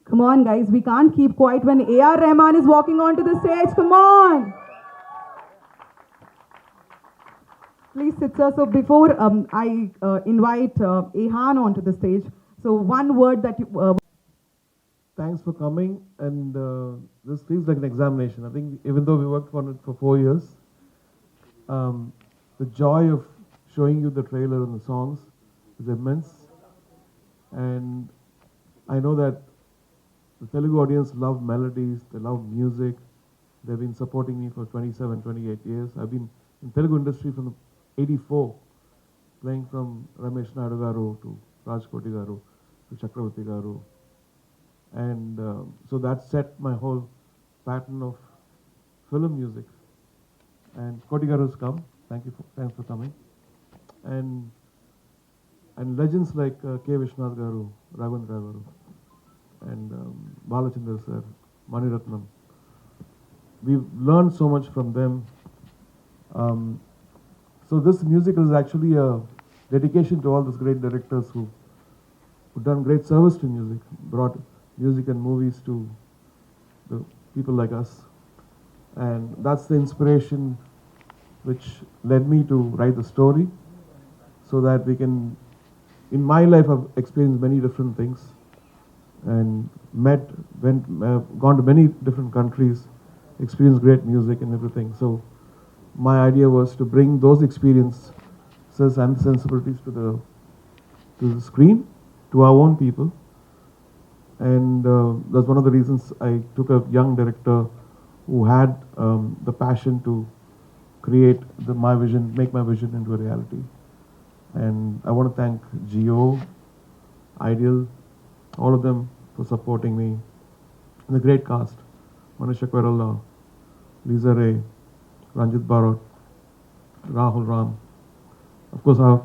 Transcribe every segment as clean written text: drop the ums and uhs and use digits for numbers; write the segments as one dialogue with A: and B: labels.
A: Come on, guys, we can't keep quiet when A.R. Rahman is walking onto the stage. Come on. Please sit, sir. So before I invite Ehan onto the stage, so one word that you...
B: Thanks for coming, and this feels like an examination. I think even though we worked on it for 4 years, the joy of showing you the trailer and the songs is immense. And I know that the Telugu audience love melodies, they love music. They've been supporting me for 27, 28 years. I've been in Telugu industry from 84, playing from Ramesh Naidu garu to Raj Koti garu to Chakravarti garu. And so that set my whole pattern of film music. And Koti garu's come. Thanks for coming. And legends like K. Vishwanath garu, Raghavendra garu, and Balachandra sir, Maniratnam. We've learned so much from them. So this music is actually a dedication to all those great directors who've done great service to music, brought music and movies to the people like us. And that's the inspiration which led me to write the story, so that we can, in my life I've experienced many different things and gone to many different countries, experienced great music and everything. So my idea was to bring those experiences and sensibilities to the screen, to our own people. And that's one of the reasons I took a young director who had the passion to create my vision, make my vision into a reality. And I want to thank Geo, Ideal, all of them for supporting me. And the great cast, Manisha Koirala, Lisa Ray, Ranjit Barot, Rahul Ram, of course our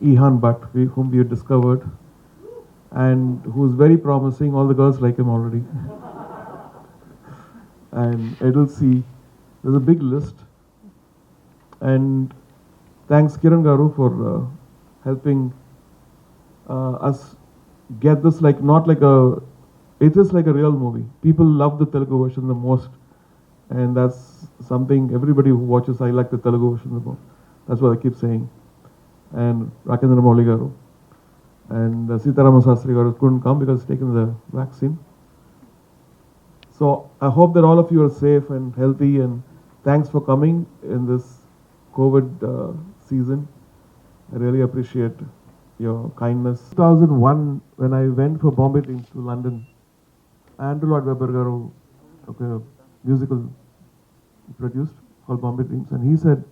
B: Ehan Bhatt, whom we discovered, and who's very promising. All the girls like him already. And Edel C. There's a big list. And thanks Kiran Garu for helping us get this it is like a real movie. People love the Telugu version the most. And that's something everybody who watches, I like the Telugu version the most. That's what I keep saying. And Rakendra Mouli Garu. And Sitaram Sastry Garu couldn't come because he's taken the vaccine. So I hope that all of you are safe and healthy, and thanks for coming in this COVID season. I really appreciate your kindness. 2001, when I went for Bombay Dreams to London, Andrew Lloyd Webber Garu took a musical produced called Bombay Dreams, and he said,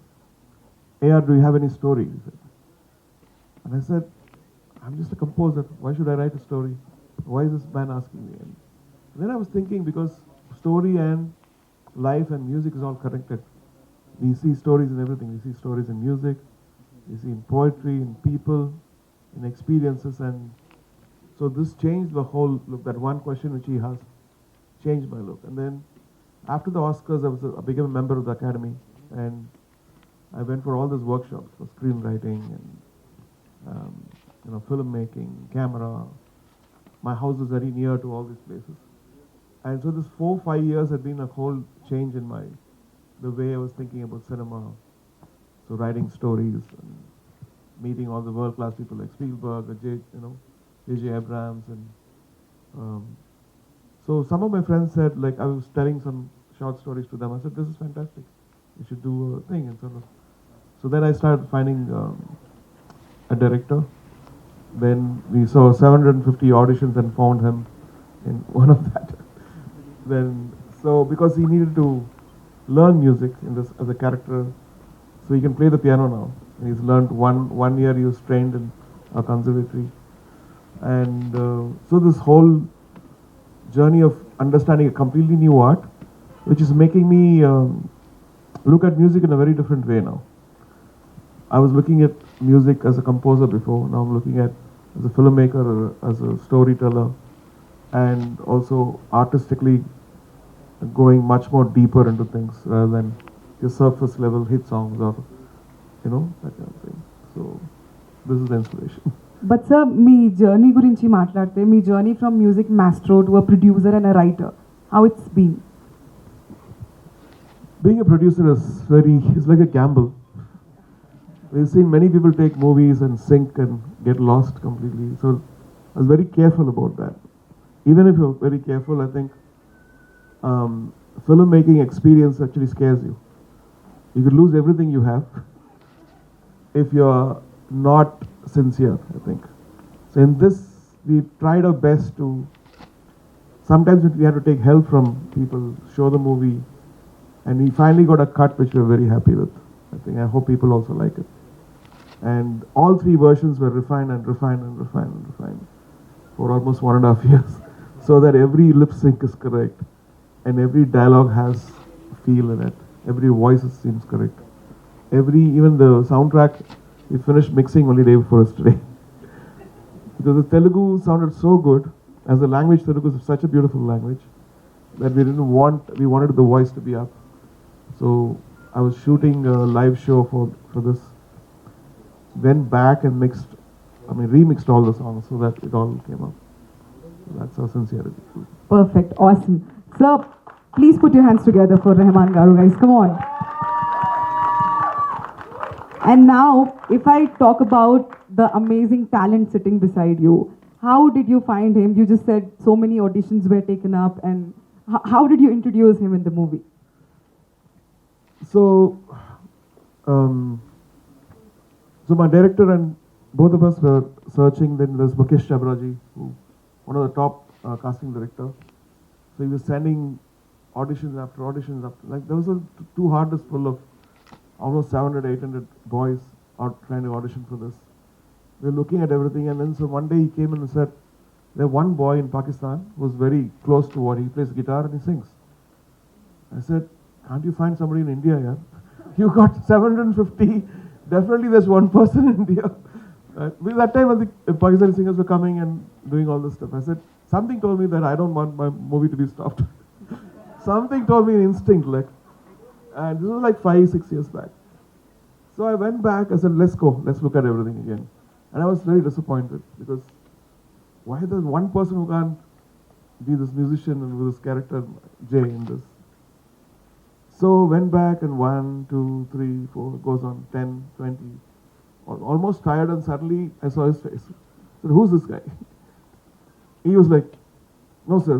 B: "AR, do you have any story?" He said. And I said, "I'm just a composer. Why should I write a story? Why is this man asking me?" And then I was thinking, because story and life and music is all connected. We see stories in everything. We see stories in music, we see in poetry, in people, in experiences. And so this changed the whole look. That one question which he asked changed my look. And then after the Oscars, I became a member of the Academy, and I went for all these workshops for screenwriting and filmmaking, camera. My house was very near to all these places. And so this 4-5 years had been a whole change in the way I was thinking about cinema. So writing stories and meeting all the world-class people like Spielberg, J.J. Abrams, and so some of my friends said, I was telling some short stories to them. I said, "This is fantastic. You should do a thing." And so then I started finding a director. Then we saw 750 auditions and found him in one of that. Because he needed to learn music as a character, so he can play the piano now. And he's learned one year. He was trained in a conservatory, and so this whole journey of understanding a completely new art, which is making me look at music in a very different way now. I was looking at music as a composer before. Now I'm looking at as a filmmaker or as a storyteller, and also artistically going much more deeper into things rather than your surface level hit songs or that kind of thing. So this is the inspiration.
A: But sir మీ journey గురించి మాట్లాడితే మీ journey from music maestro to a producer and a writer how it's been.
B: Being a producer is like a gamble. We've seen many people take movies and sink and get lost completely. So I was very careful about that. Even if you're very careful, I think filmmaking experience actually scares you. You could lose everything you have if you're not sincere, I think. So in this, we tried our best to, sometimes we had to take help from people, show the movie, and we finally got a cut which we're very happy with. I think, I hope people also like it. And all three versions were refined and refined and refined and refined for almost 1.5 years, so that every lip sync is correct and every dialogue has feel in it, every voice seems correct, even the soundtrack we finished mixing only day before yesterday. Because the Telugu sounded so good. As a language, Telugu is such a beautiful language that we wanted the voice to be up. So I was shooting a live show for this, went back and remixed all the songs so that it all came up. So that's our sincerity.
A: Perfect, awesome. Sir, please put your hands together for Rahman Garu, guys. Come on. And now, if I talk about the amazing talent sitting beside you, how did you find him? You just said so many auditions were taken up, and how did you introduce him in the movie?
B: So my director and both of us were searching. Then there's Mukesh Chabraji, one of the top casting director. So he was sending auditions after auditions after. Like there was two hard disks full of almost 700-800 boys out trying to audition for this. We were looking at everything, and then so one day he came in and said, "There's one boy in Pakistan who's very close to what he plays guitar and he sings." I said, "Can't you find somebody in India here? You got 750. Definitely, there's one person in India." Because that time, I think Pakistani singers were coming and doing all this stuff. I said, something told me that I don't want my movie to be stopped. Something told me an instinct, like, and this was like 5-6 years back. So I went back. I said, "Let's go. Let's look at everything again." And I was very disappointed because why there's one person who can't be this musician and with this character Jay in this. So went back and 1, 2, 3, 4 goes on 10, 20, almost tired, and suddenly I saw his face. I said, "Who's this guy?" He was like, "No sir,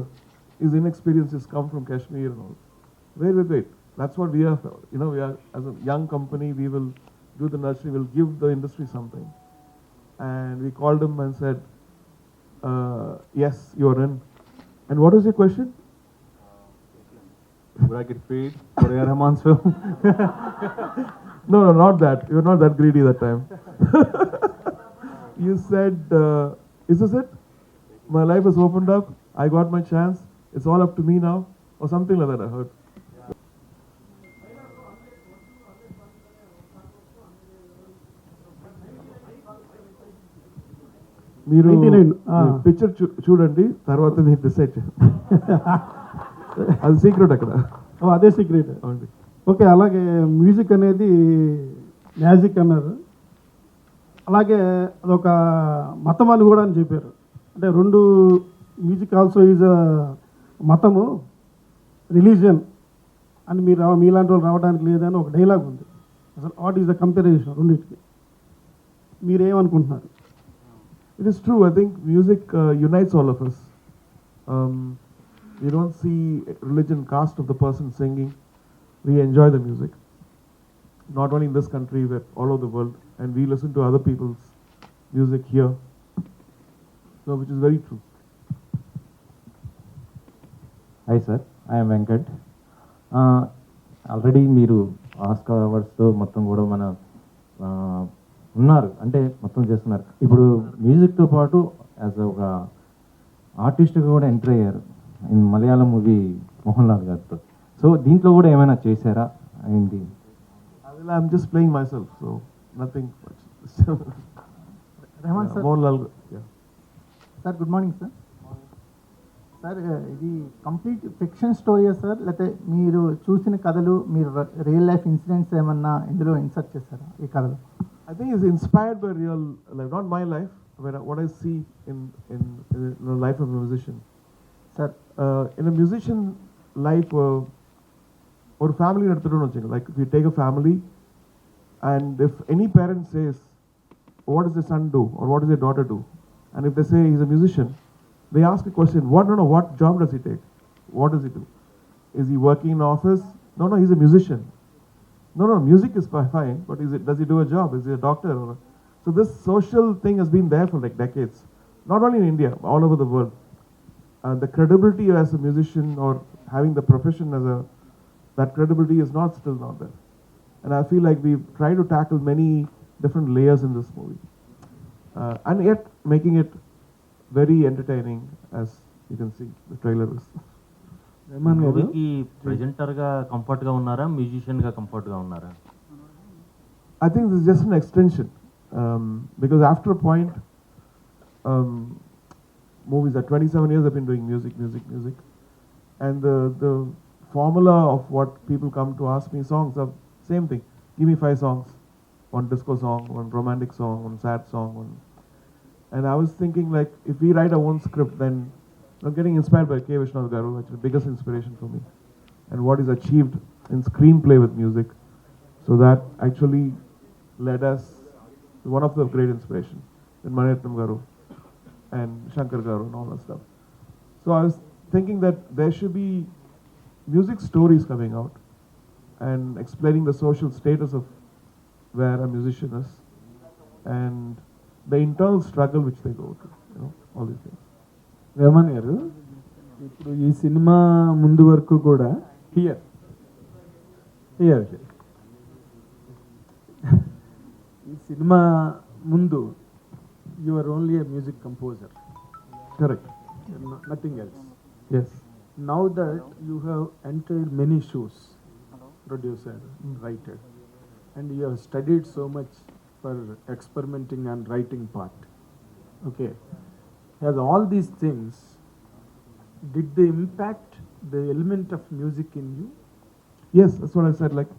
B: his inexperience has come from Kashmir and all." Wait. That's what we are. We are as a young company. We will do the nurturing. We'll give the industry something. And we called him and said, "Yes, you are in." And what was your question?
C: Would I get paid for A.R. Rahman's film?
B: No, not that. You were not that greedy that time. You said, "Is this it? My life has opened up. I got my chance. It's all up to me now," or something like that. I heard. మీరు
D: 99,
B: picture చూడండి, తర్వాత మీరు decide చేయండి. అది secret అక్కడ.
D: అదే secret.
B: అవునండి.
D: Okay, అలాగే మ్యూజిక్ అనేది మ్యాజిక్ అన్నారు. అలాగే అదొక మతం అని కూడా అని చెప్పారు. అంటే రెండు మ్యూజిక్ ఆల్సో ఈజ్ మతము, రిలీజియన్ అని మీలాంటి వాళ్ళు రావడానికి లేదని ఒక డైలాగ్ ఉంది. అసలు వాట్ ఈజ్ ద కంపారిజన్ రెండింటికి మీరేమనుకుంటున్నారు?
B: It is true. I think music unites all of us. We don't see religion, caste of the person singing. We enjoy the music. Not only in this country, but all over the world. And we listen to other people's music here. So, which is very true.
C: Hi sir, I am Venkat. Already మీరు Oscar అవార్డ్స్తో మొత్తం కూడా మన ఉన్నారు, అంటే మొత్తం చేస్తున్నారు. ఇప్పుడు మ్యూజిక్తో పాటు యాజ్ ఒక ఆర్టిస్ట్గా కూడా ఎంటర్ అయ్యారు ఇన్ మలయాళం మూవీ మోహన్ లాల్ గారితో. సో దీంట్లో కూడా ఏమైనా చేశారా ఏంటి?
B: I'm just playing myself, so nothing much.
E: Rahman sir.
B: Mohan Lal, yeah.
E: Sir good morning sir. Sir ఇది కంప్లీట్ ఫిక్షన్ స్టోరీయా సార్, లేకపోతే మీరు చూసిన కథలు, మీరు రియల్ లైఫ్ ఇన్సిడెంట్స్ ఏమన్నా ఇందులో ఇన్సర్ట్ చేస్తారా ఈ కథలో?
B: I think it's inspired by real life, not my life, but what I see in the life of a musician.
E: Sir,
B: In a musician life, or family, like if you take a family, and if any parent says, what does their son do or what does their daughter do, and if they say he's a musician, they ask a question, what job does he take, what does he do, is he working in an office? No, he's a musician. No, music is fine, but does he do a job, is he a doctor? So this social thing has been there for like decades, not only in India, all over the world. The credibility as a musician or having the profession that credibility is still not there. And I feel like we've tried to tackle many different layers in this movie. And yet making it very entertaining, as you can see, the trailer is.
D: Rahman గారు
F: మూవీకి ప్రెజెంటర్గా కంఫర్ట్గా ఉన్నారా, మ్యూజిషియన్గా కంఫర్ట్గా ఉన్నారా?
B: I think this is just an extension. Because after a point, movies are 27 years I've been doing music. And the formula of what people come to ask me, songs are same thing. Give me 5 songs. One disco song, one romantic song, one sad song. And I was thinking, like, if we write our own script, then I'm getting inspired by K. Vishwanath Garu, actually the biggest inspiration for me. And what is achieved in screenplay with music. So that actually led us to one of the great inspirations in Maniratnam Garu and Shankar Garu and all that stuff. So I was thinking that there should be music stories coming out and explaining the social status of where a musician is and the internal struggle which they go through, all these things.
D: Rahman గారు ఇప్పుడు ఈ సినిమా ముందు వరకు కూడా here ఈ సినిమా ముందు you are only a music composer,
B: Correct.
D: Nothing else.
B: Yes.
D: Now that you have entered many shoes, producer, writer, and you have studied so much for experimenting and writing part, okay, as all these things, did they impact the element of music in you?
B: Yes, that's what I said. Like,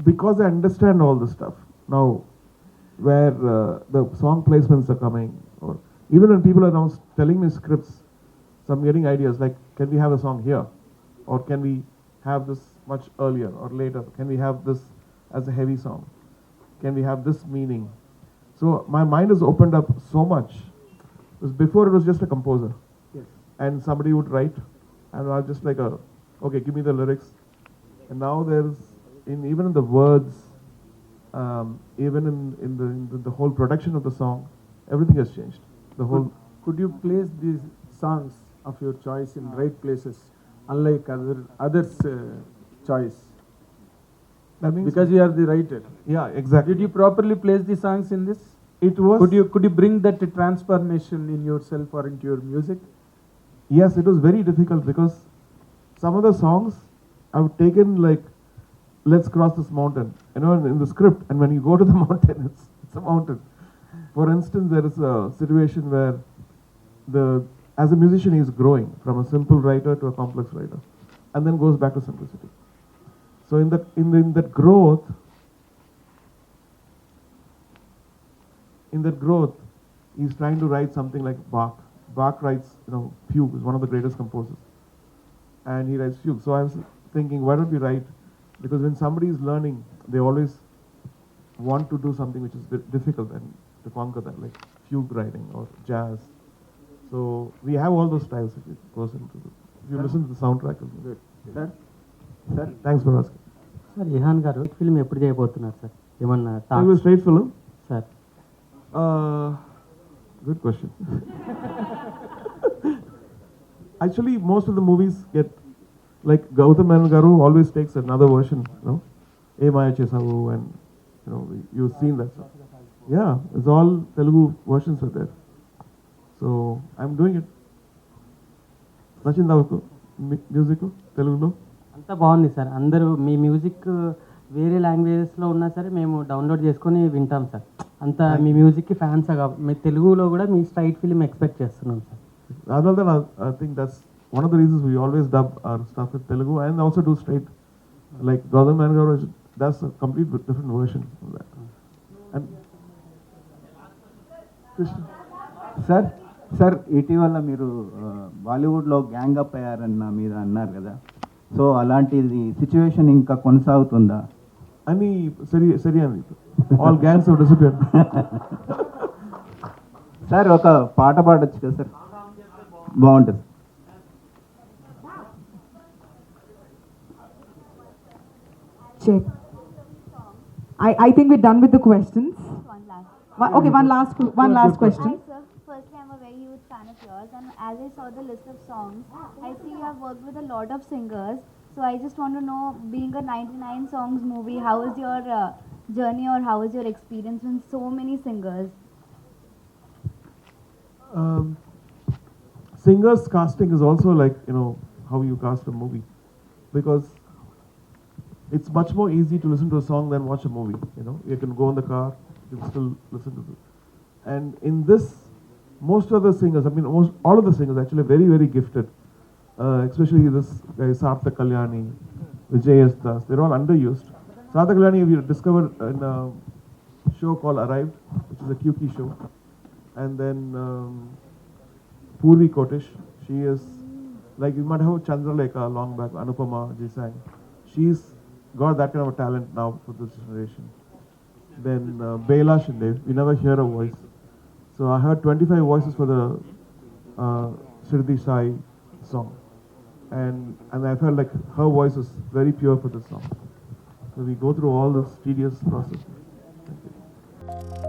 B: because I understand all this stuff now, where the song placements are coming, or even when people are now telling me scripts, so I'm getting ideas like, can we have a song here, or can we have this much earlier or later? Can we have this as a heavy song? Can we have this meaning? So my mind has opened up so much. Because before it was just a composer,
D: Yes.
B: and somebody would write, and I was just like, okay, give me the lyrics. And now there's, even in the words, even in the whole production of the song, everything has changed. The whole.
D: Could you place these songs of your choice in right places, unlike others' choice?
B: That means,
D: Because you are the writer.
B: yeah, exactly.
D: Did you properly place the songs in this?
B: It was.
D: Could you bring that transformation in yourself or into your music?
B: Yes, it was very difficult because some of the songs I've taken like, let's cross this mountain, in the script, and when you go to the mountain, it's a mountain. For instance, there is a situation where as a musician, he is growing from a simple writer to a complex writer, and then goes back to simplicity. So in that growth, he's trying to write something like Bach. Bach writes, fugue, is one of the greatest composers, and he writes fugue. So I was thinking, why don't we write? Because when somebody is learning, they always want to do something which is difficult and to conquer that, like fugue writing or jazz. So we have all those styles. If you listen to the soundtrack, it'll be good.
E: sir,
B: Thanks for asking.
G: Sir Ihaan గారు film ఎప్పుడు చేయబోతున్నారు sir? ఏమన్నా
B: It was straight film.
G: Sir?
B: Good question. Actually, most of the movies get, like Gautam Menon Garu always takes another version, E Maya Chesavu, and you've seen that stuff. Yeah, it's all Telugu versions are there. So I'm doing it. Nachinda music Telugu.
G: అంతా బాగుంది sir. అందరూ మీ music వేరే లాంగ్వేజెస్లో ఉన్నా సరే మేము download చేసుకొని వింటాం sir. అంతా మీ మ్యూజిక్కి ఫ్యాన్స్ మీ తెలుగులో కూడా మీ స్ట్రైట్ ఫిల్మ్ ఎక్స్పెక్ట్ చేస్తున్నాం sir.
B: Other than I think that's one of the reasons we always dub our stuff with Telugu and also do straight. Like Gautam Menon Garu does a complete different version of that. And Krishna.
H: Sir ఇటీవల మీరు బాలీవుడ్లో gang up అయ్యారన్న మీద అన్నారు కదా, so అలాంటిది situation ఇంకా కొనసాగుతుందా?
B: అని సరి అని all gangs have disappeared.
H: Sir ఒక పాట పాడొచ్చు కదా సార్, బాగుంటుంది.
A: Check. I think we're done with the questions.
I: One last.
A: Okay, one last question.
I: Hi, sir. Firstly, I'm a very huge fan of yours, and as I saw the list of songs, I see you have worked with a lot of singers. So I just want to know, being a 99 songs movie, how is your journey, or how is your experience with so many singers?
B: Singers casting is also like, how you cast a movie, because it's much more easy to listen to a song than watch a movie. You can go in the car, you can still listen to it. And in this, most of the singers, all of the singers actually very, very gifted. Especially this guy Sarthak Kalyani, Vijay S. Das, they're all underused. Sarthak Kalyani we discovered in a show called Arrived, which is a QK show. And then Purvi Kotish, she is, like you might have Chandralekha long back, Anupama Jisang. She's got that kind of a talent now for this generation. Then Bela Shinde, we never hear her voice. So I heard 25 voices for the Shirdi Sai song. And I felt like her voice is very pure for this song. So we go through all this tedious process. Thank you.